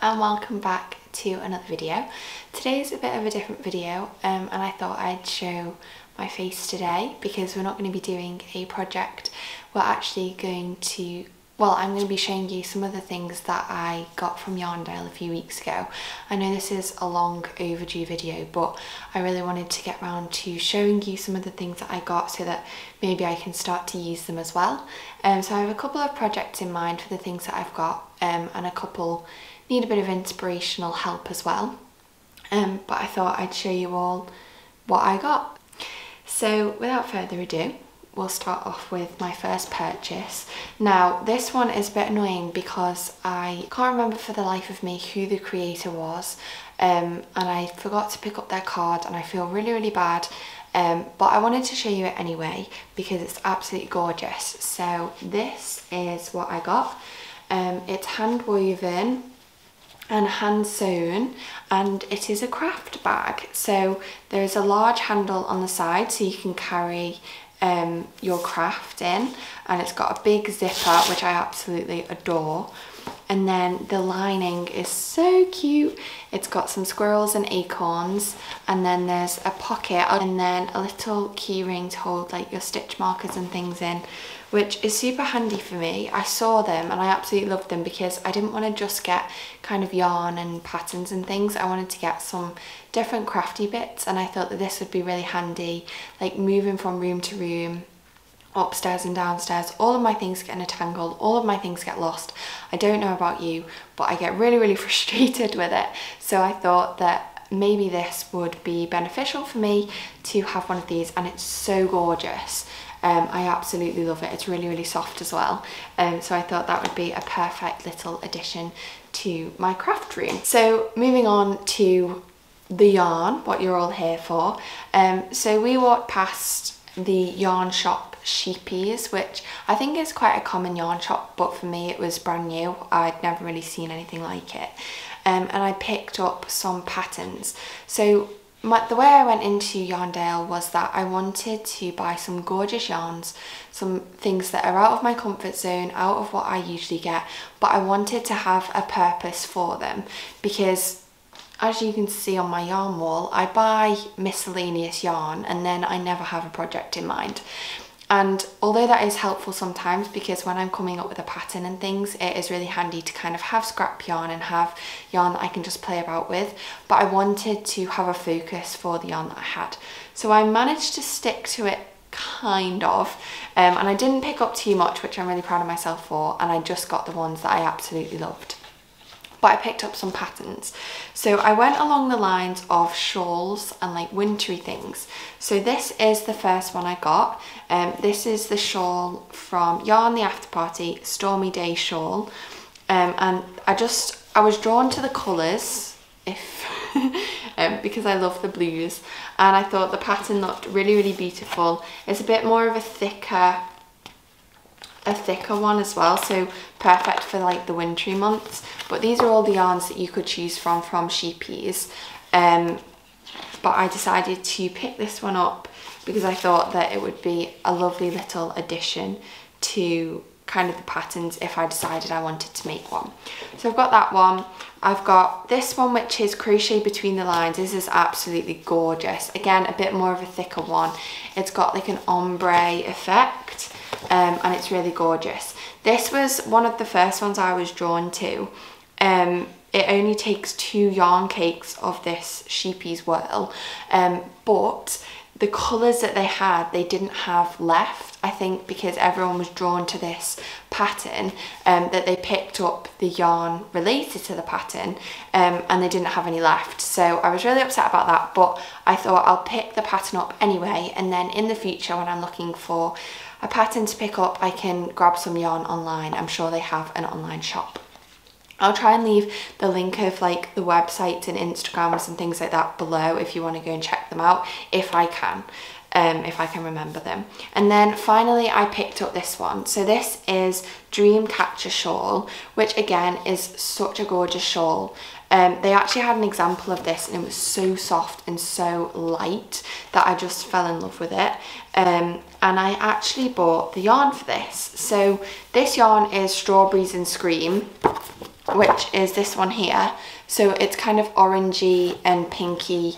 and welcome back to another video. Today's a bit of a different video and I thought I'd show my face today because we're not going to be doing a project. We're actually going to, I'm going to be showing you some of the things that I got from Yarndale a few weeks ago. I know this is a long overdue video, but I really wanted to get around to showing you some of the things that I got so that maybe I can start to use them as well. So I have a couple of projects in mind for the things that I've got and a couple need a bit of inspirational help as well. But I thought I'd show you all what I got. So without further ado, we'll start off with my first purchase. Now this one is a bit annoying because I can't remember for the life of me who the creator was and I forgot to pick up their card and I feel really bad, but I wanted to show you it anyway because it's absolutely gorgeous. So this is what I got. It's hand woven and hand sewn and it is a craft bag. So there is a large handle on the side so you can carry your craft in, and it's got a big zipper which I absolutely adore, and then the lining is so cute. It's got some squirrels and acorns, and then there's a pocket and then a little key ring to hold like your stitch markers and things in, which is super handy for me. I saw them and I absolutely loved them because I didn't want to just get kind of yarn and patterns and things. I wanted to get some different crafty bits, and I thought that this would be really handy, like moving from room to room, upstairs and downstairs. All of my things get entangled, all of my things get lost. I don't know about you, but I get really frustrated with it. So I thought that maybe this would be beneficial for me to have one of these, and it's so gorgeous. I absolutely love it. It's really soft as well. So I thought that would be a perfect little addition to my craft room. So moving on to the yarn, what you're all here for. So we walked past the yarn shop Sheepies, which I think is quite a common yarn shop, but for me it was brand new. I'd never really seen anything like it. And I picked up some patterns. So the way I went into Yarndale was that I wanted to buy some gorgeous yarns, some things that are out of my comfort zone, out of what I usually get, but I wanted to have a purpose for them because, as you can see on my yarn wall, I buy miscellaneous yarn and then I never have a project in mind. And although that is helpful sometimes, because when I'm coming up with a pattern and things, it is really handy to kind of have scrap yarn and have yarn that I can just play about with, but I wanted to have a focus for the yarn that I had. So I managed to stick to it kind of, and I didn't pick up too much, which I'm really proud of myself for, and I just got the ones that I absolutely loved. But I picked up some patterns. So I went along the lines of shawls and like wintry things. So this is the first one I got. This is the shawl from Yarn the After Party, Stormy Day shawl. And I was drawn to the colours because I love the blues. And I thought the pattern looked really beautiful. It's a bit more of a thicker one as well, so perfect for like the wintry months. But these are all the yarns that you could choose from Sheepies, but I decided to pick this one up because I thought that it would be a lovely little addition to kind of the patterns if I decided I wanted to make one. So I've got that one. I've got this one, which is Crochet Between the Lines. This is absolutely gorgeous. Again, a bit more of a thicker one. It's got like an ombre effect. And it's really gorgeous. This was one of the first ones I was drawn to. It only takes 2 yarn cakes of this Sheepies whirl, but the colours that they had, they didn't have left, I think because everyone was drawn to this pattern, that they picked up the yarn related to the pattern, and they didn't have any left. So I was really upset about that, but I thought I'll pick the pattern up anyway, and then in the future when I'm looking for a pattern to pick up, I can grab some yarn online. I'm sure they have an online shop. I'll try and leave the link of like the websites and Instagrams and things like that below if you want to go and check them out, if I can. if I can remember them. And then finally I picked up this one. So this is Dreamcatcher shawl, which again is such a gorgeous shawl. They actually had an example of this and it was so soft and so light that I just fell in love with it. And I actually bought the yarn for this. So this yarn is Strawberries and Scream, which is this one here. So it's kind of orangey and pinky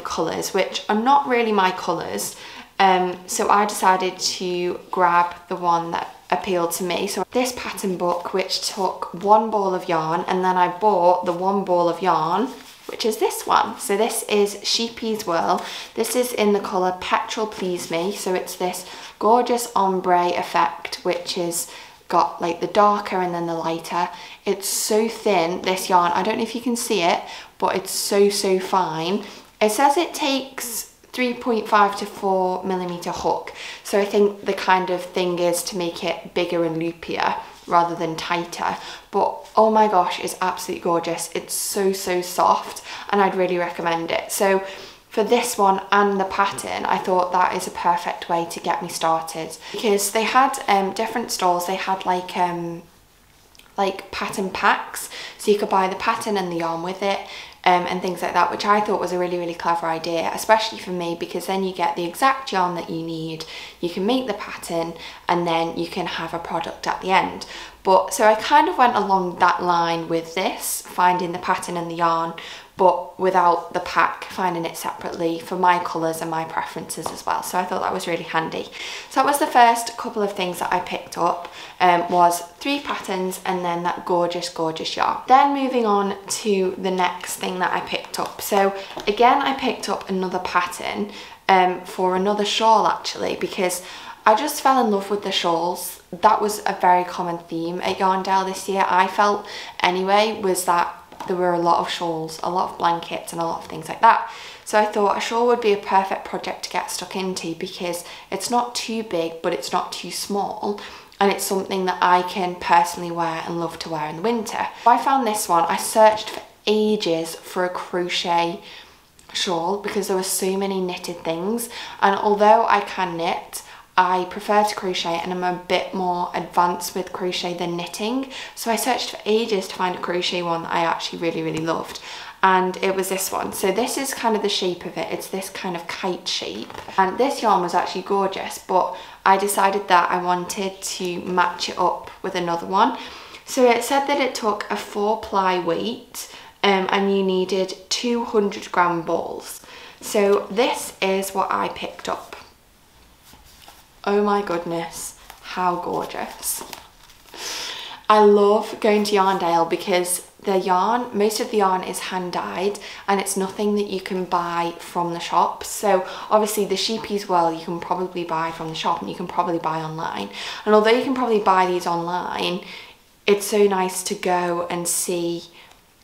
colours, which are not really my colours. So I decided to grab the one that appealed to me. So this pattern book, which took one ball of yarn, and then I bought the one ball of yarn, which is this one. So this is Sheepy's Whirl. This is in the colour Petrol Please Me. So it's this gorgeous ombre effect, which is got like the darker and then the lighter. It's so thin, this yarn. I don't know if you can see it, but it's so fine. It says it takes 3.5 to 4 millimeter hook. So I think the kind of thing is to make it bigger and loopier rather than tighter. But oh my gosh, it's absolutely gorgeous. It's so soft and I'd really recommend it. So for this one and the pattern, I thought that is a perfect way to get me started, because they had different stalls. They had like pattern packs, so you could buy the pattern and the yarn with it. And things like that, which I thought was a really clever idea, especially for me, because then you get the exact yarn that you need, you can make the pattern, and then you can have a product at the end. But so I kind of went along that line with this, finding the pattern and the yarn, but without the pack, finding it separately for my colours and my preferences as well. So I thought that was really handy. So that was the first couple of things that I picked up, was 3 patterns and then that gorgeous yarn. Then moving on to the next thing that I picked up. So again, I picked up another pattern for another shawl actually, because I just fell in love with the shawls. That was a very common theme at Yarndale this year, I felt anyway, was that there were a lot of shawls, a lot of blankets and a lot of things like that. So I thought a shawl would be a perfect project to get stuck into, because it's not too big but it's not too small, and it's something that I can personally wear and love to wear in the winter. I found this one. I searched for ages for a crochet shawl because there were so many knitted things, and although I can knit, I prefer to crochet and I'm a bit more advanced with crochet than knitting. So I searched for ages to find a crochet one that I actually really loved, and it was this one. So this is kind of the shape of it. It's this kind of kite shape, and this yarn was actually gorgeous, but I decided that I wanted to match it up with another one. So it said that it took a 4-ply weight and you needed 200-gram balls. So this is what I picked up. Oh my goodness, how gorgeous. I love going to Yarndale because the yarn, most of the yarn is hand dyed and it's nothing that you can buy from the shops. So obviously the Sheepy's Whirl you can probably buy from the shop and you can probably buy online. And although you can probably buy these online, it's so nice to go and see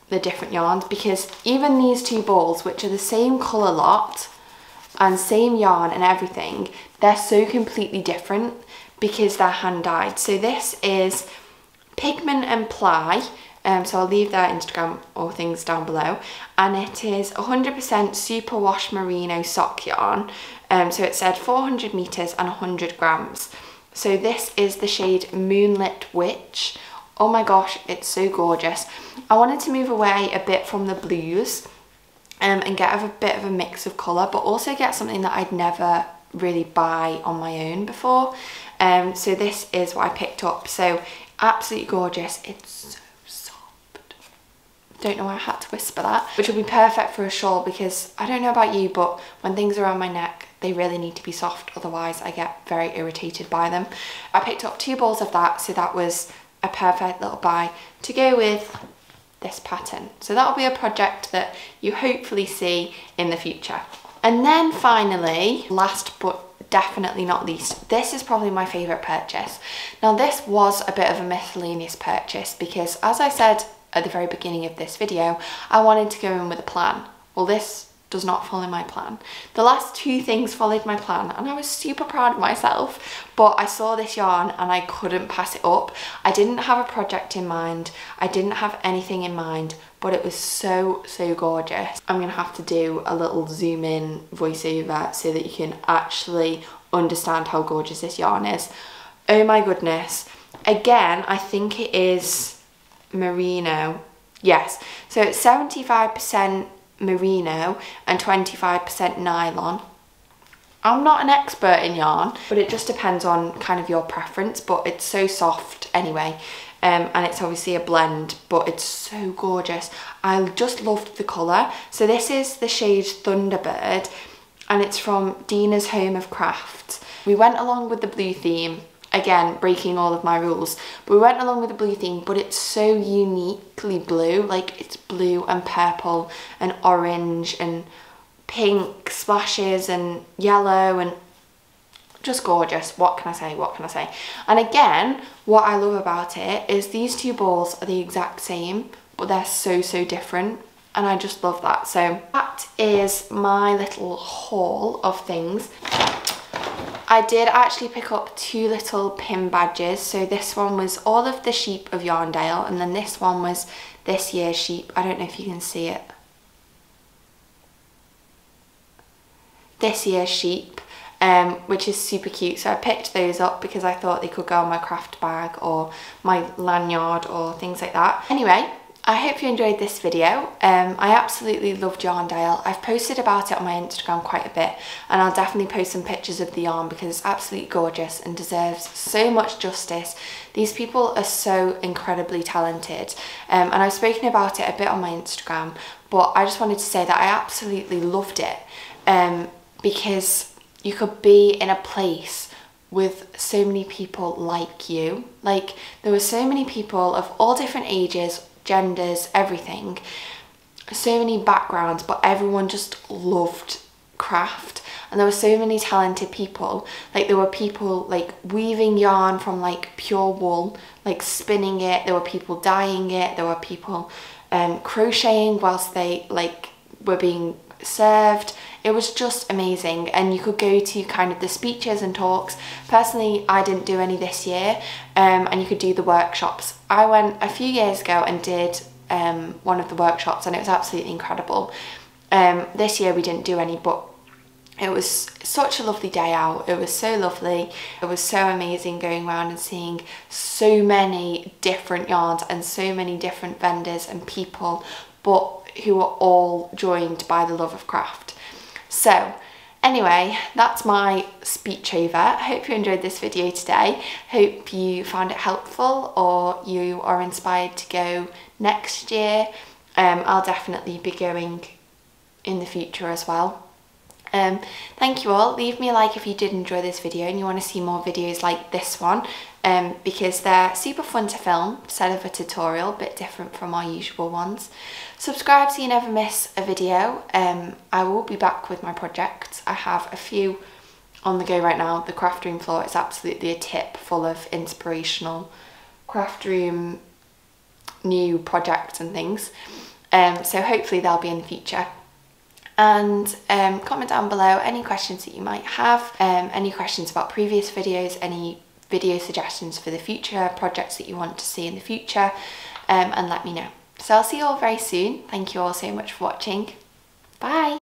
the different yarns, because even these 2 balls, which are the same colour lot and same yarn and everything, they're so completely different because they're hand dyed. So this is Pigment and Ply, so I'll leave their Instagram or things down below, and it is 100% superwash merino sock yarn. So it said 400 meters and 100 grams. So this is the shade Moonlit Witch. Oh my gosh, it's so gorgeous. I wanted to move away a bit from the blues and get a bit of a mix of colour, but also get something that I'd never really buy on my own before. So this is what I picked up. So absolutely gorgeous. It's so soft. Don't know why I had to whisper that, which will be perfect for a shawl, because I don't know about you, but when things are around my neck, they really need to be soft, otherwise I get very irritated by them. I picked up 2 balls of that, so that was a perfect little buy to go with this pattern. So that'll be a project that you hopefully see in the future. And then finally, last but definitely not least, this is probably my favourite purchase. Now this was a bit of a miscellaneous purchase because, as I said at the very beginning of this video, I wanted to go in with a plan. Well, this does not follow my plan. The last 2 things followed my plan and I was super proud of myself, but I saw this yarn and I couldn't pass it up. I didn't have a project in mind, I didn't have anything in mind, but it was so gorgeous. I'm gonna have to do a little zoom in voiceover so that you can actually understand how gorgeous this yarn is. Oh my goodness. Again, I think it is merino. Yes, so it's 75% merino and 25% nylon. I'm not an expert in yarn, but it just depends on kind of your preference, but it's so soft anyway. And it's obviously a blend, but it's so gorgeous. I just loved the colour. So this is the shade Thunderbird, and it's from Dina's Home of Crafts. We went along with the blue theme, again breaking all of my rules, but we went along with the blue theme, but it's so uniquely blue. Like, it's blue and purple and orange and pink splashes and yellow, and just gorgeous. What can I say? What can I say? And again, what I love about it is these two balls are the exact same, but they're so different, and I just love that. So that is my little haul of things. I did actually pick up 2 little pin badges. So this one was all of the sheep of Yarndale, and then this one was this year's sheep. I don't know if you can see it. This year's sheep, which is super cute. So I picked those up because I thought they could go on my craft bag or my lanyard or things like that. Anyway, I hope you enjoyed this video. I absolutely loved Yarndale. I've posted about it on my Instagram quite a bit, and I'll definitely post some pictures of the yarn because it's absolutely gorgeous and deserves so much justice. These people are so incredibly talented, and I've spoken about it a bit on my Instagram, but I just wanted to say that I absolutely loved it. Because you could be in a place with so many people like you. Like, there were so many people of all different ages, genders, everything, so many backgrounds, but everyone just loved craft. And there were so many talented people. Like, there were people like weaving yarn from like pure wool, like spinning it. There were people dyeing it. There were people crocheting whilst they like were being served. It was just amazing, and you could go to kind of the speeches and talks. Personally, I didn't do any this year, and you could do the workshops. I went a few years ago and did one of the workshops, and it was absolutely incredible. This year we didn't do any, but it was such a lovely day out. It was so lovely. It was so amazing going around and seeing so many different yarns and so many different vendors and people, but who are all joined by the love of craft. So anyway, that's my speech over. I hope you enjoyed this video today. Hope you found it helpful, or you are inspired to go next year. I'll definitely be going in the future as well. Thank you all. Leave me a like if you did enjoy this video and you want to see more videos like this one, because they're super fun to film instead of a tutorial, a bit different from our usual ones. Subscribe so you never miss a video. I will be back with my projects. I have a few on the go right now. The craft room floor is absolutely a tip full of inspirational craft room new projects and things, so hopefully they'll be in the future. And comment down below any questions that you might have, any questions about previous videos, any video suggestions for the future, projects that you want to see in the future, and let me know. So I'll see you all very soon. Thank you all so much for watching. Bye!